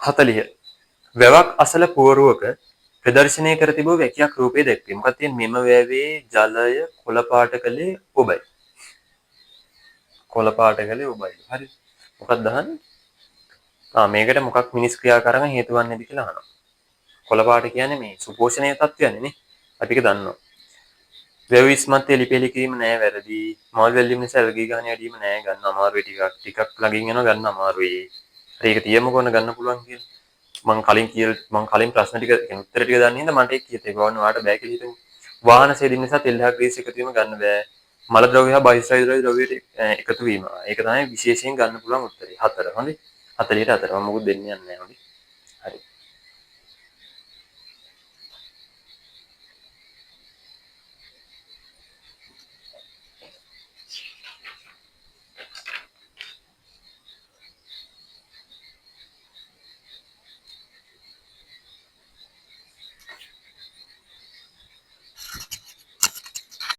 40. වැවක් අසල පුවරුවක ප්‍රදර්ශනය කර තිබූ වැකියක් රූපයේ දැක්වේ. මොකක්ද තියෙන්නේ? මෙම වැවේ ජලය කොළ පාට කළේ ඔබයි. කොළ පාට කළේ ඔබයි. හරි. මොකක්ද අහන්නේ? මේකට මොකක් මිනිස් ක්‍රියාකාරකම් හේතු වන්නේද කියලා අහනවා. කොළ පාට කියන්නේ මේ සුපෝෂණීය තත්ත්වයන්නේ නේ. අපි ඒක දන්නවා. වැව ඉස්මත් එලි පෙලි කිරීම නෑ වැරදි. මල් වැල්ලීම නිසා ඇල්ගී ගහන යැදීම නෑ ගන්න අමාරුයි ටිකක් ළඟින් යනවා ගන්න අමාරුයි. හරි ඒක තියමුකෝ ඔන්න ගන්න පුළුවන් කියලා. මං කලින් ප්‍රශ්න ටික උත්තර ටික දන්නේ නැද්ද මට ඒක කියතේ ගොන්න ඔයාලට බෑ කියලා හිතමු. වාහන සේදීම නිසා තෙල් හා ග්‍රීස් එකතු වීම ගන්න බෑ. මල ද්‍රව්‍ය හා බහිස්රාය ද්‍රව්‍යයට එකතු වීම. ඒක තමයි විශේෂයෙන් ගන්න පුළුවන් උත්තරේ. 4 හොඳේ. 40ට 4 මම මොකුත් දෙන්නේ නැහැ හොඳේ.